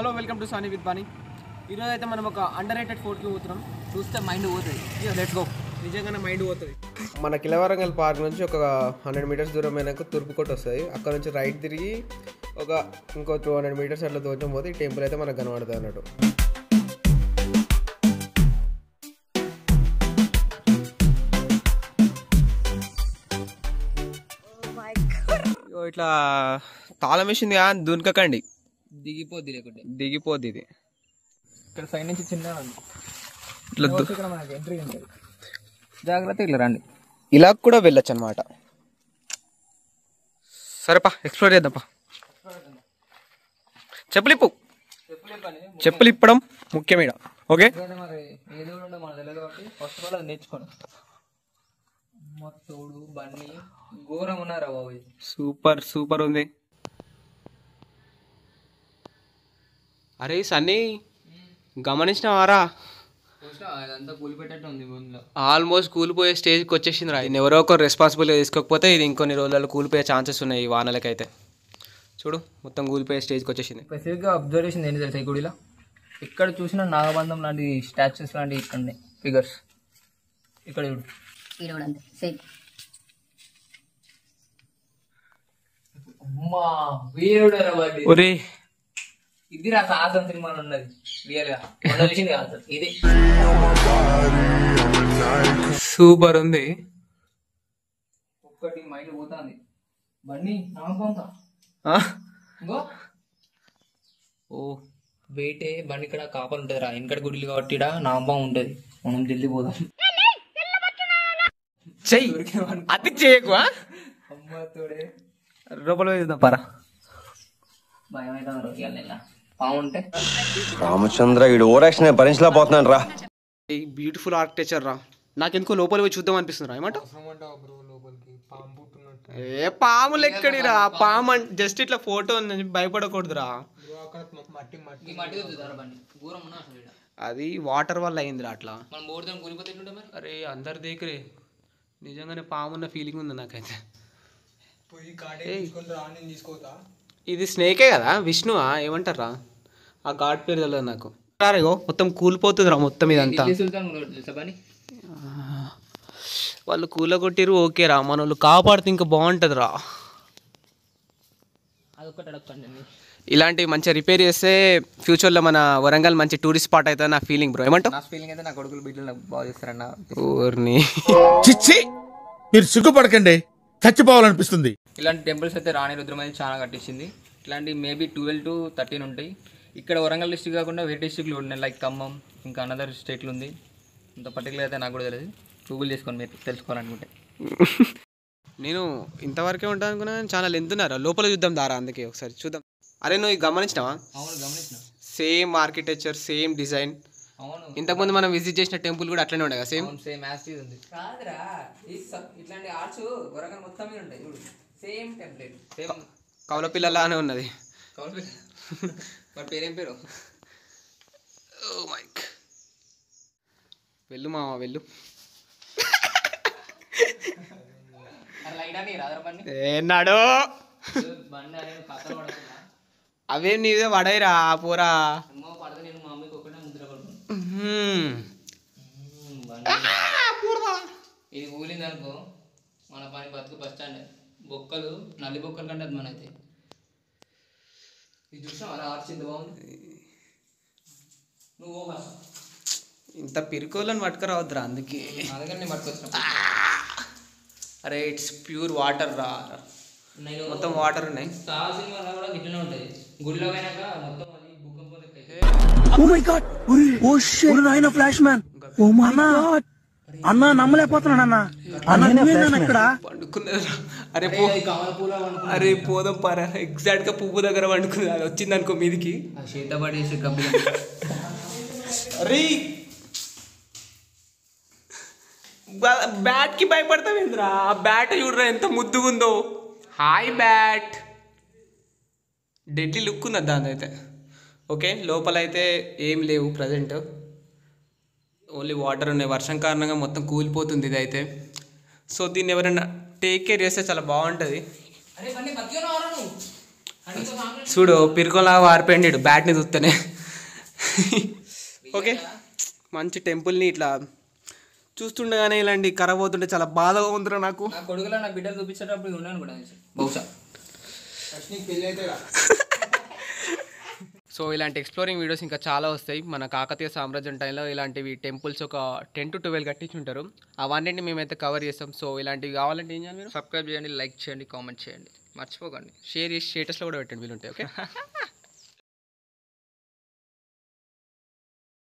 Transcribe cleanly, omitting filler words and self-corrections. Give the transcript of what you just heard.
Hello welcome to సానీ with Bani. ఈరోజు అయితే మనం ఒక అండర్ రేటెడ్ ఫోర్ట్కి పోతున్నాం. చూస్తే మైండ్ పోతుంది. Let's go. నిజంగానే మైండ్ పోతుంది. మన కిలవరంగల్ పార్క్ నుంచి ఒక 100 మీటర్స్ దూరం అయినాక తూర్పు కోట వస్తుంది. అక్కడ నుంచి రైట్ తిరిగి ఇంకో 200 మీటర్స్ అట్లా దూరం పోతే ఈ టెంపుల్ అయితే మనకు కనబడుతుంది అన్నట్టు. ఇట్లా తాళం వేసింది దునకండి, దిగిపోద్ది లేకుంటే దిగిపోద్ది. ఇది ఇక్కడ సైడ్ నుంచి చిన్న ఇట్లా మనకి ఎంట్రీ ఉంటుంది. జాగ్రత్త ఇట్లా రండి, ఇలా కూడా వెళ్ళొచ్చు అనమాట. సరేపా ఎక్స్ప్లోర్ చేద్దాంపా. చెప్పులు ఇప్పడం ముఖ్యమేడ. ఓకే, మరి ఏ దేవుడు ఉండో మనకు తెలియదు కాబట్టి ఫస్ట్ ఆఫ్ ఆల్ అది నేర్చుకోండి. తోడు బండి ఘోరం ఉన్నారా బాబు. సూపర్ సూపర్ ఉంది. అరే సన్నీ, గమనించినవారా? అదంతా కూలిపెట్టట్టు ఉంది. ఆల్మోస్ట్ కూలిపోయే స్టేజ్కి వచ్చేసింది రా. ఎవరో ఒకరు రెస్పాన్సిబిలిటీ తీసుకోకపోతే ఇది ఇంకొన్ని రోజుల్లో కూలిపోయే ఛాన్సెస్ ఉన్నాయి. ఈ వానలకైతే చూడు మొత్తం కూలిపోయే స్టేజ్కి వచ్చేసింది. స్పెసిఫిక్గా అబ్జర్వ్ చేసింది ఏంటి తెలుసా, ఈ గుడిలో ఇక్కడ చూసిన నాగబంధం లాంటి స్టాచ్యూస్ లాంటి ఇక్కడ ఫిగర్స్ ఇక్కడ చూడు. ఒరే ఇది రా సాహసం సినిమాలో ఉన్నది. రియల్ గా చూసింది కాదు ఇది. సూపర్ ఉంది. ఒక్కటి మైండ్ పోతుంది. బండి నాగబంధం ఓ బయటే బండి ఇక్కడ కాపలు ఉంటది రా. వెనకటి గుడిలు కాబట్టి నాగం ఉంటది. మనం జల్దీ పోదాం. అది చేయకు. అమ్మతోడే లోపల వేద్దాం పరా. భయం అయితే బాగుంటే రామచంద్ర ఈ ఓరాక్షన్ భరించలేకపోతున్నాను రా. ఈ బ్యూటిఫుల్ ఆర్కిటెక్చర్ రా. నాకెందుకో లోపల పోయి చూద్దాం అనిపిస్తుంది రా. ఏమంటావు? ఏ పాములు ఎక్కడిరా? పాము జస్ట్ ఇట్లా ఫోటో భయపడకూడదురా. అది వాటర్ వల్ల అయిందిరా అట్లా. అరే అందరి దగ్గరే నిజంగానే పామున్న ఫీలింగ్ ఉంది నాకైతే. ఇది స్నేకే కదా, విష్ణువా ఏమంటారా? ఆ గాడ్ పేరు తెలియదు నాకు. మొత్తం కూలిపోతుంది రా మొత్తం ఇదంతా. వాళ్ళు కూలగొట్టిరు ఓకే రా, మన వాళ్ళు కాపాడితే ఇంకా బాగుంటుంది రా. ఇలాంటి మంచిగా రిపేర్ చేస్తే ఫ్యూచర్లో మన వరంగల్ మంచి టూరిస్ట్ స్పాట్ అవుతుంది నా ఫీలింగ్ బ్రో. ఏమంటావు? నా ఫీలింగ్ అయితే నా కొడుకులు బిడ్డలు బాగా చేస్తారన్న. ఊరిని చిచ్చి మీరు సిగ్గుపడకండి, చచ్చిపోవాలనిపిస్తుంది. ఇలాంటి టెంపుల్స్ అయితే రాణి రుద్రమది చాలా కట్టించింది. ఇట్లాంటి మేబీ 12 to 13 ఉంటాయి. ఇక్కడ వరంగల్ డిస్ట్రిక్ట్ కాకుండా వేరే డిస్ట్రిక్ట్లు ఉన్నాయి, లైక్ ఖమ్మం, ఇంకా అనదర్ స్టేట్లు ఉంది. అంత పర్టికులర్ అయితే నాకు కూడా తెలియదు. గూగుల్ చేసుకోండి మీరు తెలుసుకోవాలనుకుంటే. నేను ఇంతవరకే ఉంటాను అనుకున్నా, చాలా లెంత్ ఉన్నారా. లోపల చూద్దాం దారా, అందుకే ఒకసారి చూద్దాం. అరే నువ్వు గమనించినావా? అవును గమనించిన. Same architecture, same design. అవును, ఇంతకుముందు మనం విజిట్ చేసిన టెంపుల్ కూడా అట్లనే ఉండే కదా, సేమ్ సేమ్ యాస్టీజ్ ఉంది. కాదురా, ఇట్లాంటి ఆర్ట్స్ వరంగల్ మొత్తం మీద ఉంటాయి. సేమ్ టెంప్లెట్, సేమ్ కౌల పిల్లలానే ఉన్నది. మరి పేరేం పేరు? ఓ మైక్. వెళ్ళు మావా వెళ్ళు. ఏనాడు అవే నీదే పడాయిరా పోరా. ఇది ఊలింది అనుకో మన పని బతుకు బస్ స్టాండ్. బొక్కలు నల్లి బొక్కలు కంటే అది మన అయితే. ఇది చూసినా అలా ఆర్చింది బాగుంది. నువ్వు ఇంత పిరుకోళ్ళని పట్టుకురావద్దురా, అందుకే నా దగ్గర నేను పట్టుకొచ్చిన. అరే ఇట్స్ ప్యూర్ వాటర్ రా, మొత్తం వాటర్ ఉన్నాయి. స్టార్ సినిమా కూడా గిట్లనే ఉంటుంది. గుడిలో పోయినాక మొత్తం అది భూకంపం అన్నా నమ్మలేకపోతున్నాను అన్న ఇక్కడ పండుకున్నారు. అరే పోదాం పారా, ఎగ్జాక్ట్ గా పువ్వు దగ్గర పండుకున్నది. అది వచ్చింది అనుకో మీదికి చేతబడేసి కబ్బి. అరే బ్యాట్ కి భయపడతావేంద్రా? ఆ బ్యాట్ చూడరా ఎంత ముద్దుగుందో. Hi bat. డెడ్లీ లుక్ ఉన్నది దాని అయితే. ఓకే, లోపల అయితే ఏం లేవు ప్రజెంట్, ఓన్లీ వాటర్ ఉన్నాయి. వర్షం కారణంగా మొత్తం కూలిపోతుంది ఇది అయితే. సో దీన్ని ఎవరైనా టేక్ కేర్ చేస్తే చాలా బాగుంటుంది. చూడు పిరుకోలాగా వారిపోయిండు బ్యాట్ని చూస్తేనే. ఓకే, మంచి టెంపుల్ని ఇట్లా చూస్తుండగానే ఇలాంటి ఖరాబ్ అవుతుంటే చాలా బాధగా ఉందిరా నాకు. నా కొడుకులో నా బిడ్డలు చూపించేటప్పుడు ఉన్నాను కూడా బహుశా. సో ఇలాంటి ఎక్స్ప్లోరింగ్ వీడియోస్ ఇంకా చాలా వస్తాయి. మన కాకతీయ సామ్రాజ్యం టైంలో ఇలాంటివి టెంపుల్స్ ఒక 10 to 12 కట్టించి ఉంటారు. అవన్నింటిని మేమైతే కవర్ చేస్తాం. సో ఇలాంటివి కావాలంటే ఏం చేయాలి మీరు? సబ్స్క్రైబ్ చేయండి, లైక్ చేయండి, కామెంట్ చేయండి, మర్చిపోకండి. షేర్ చేసి స్టేటస్లో కూడా పెట్టండి వీలుంటాయి. ఓకే.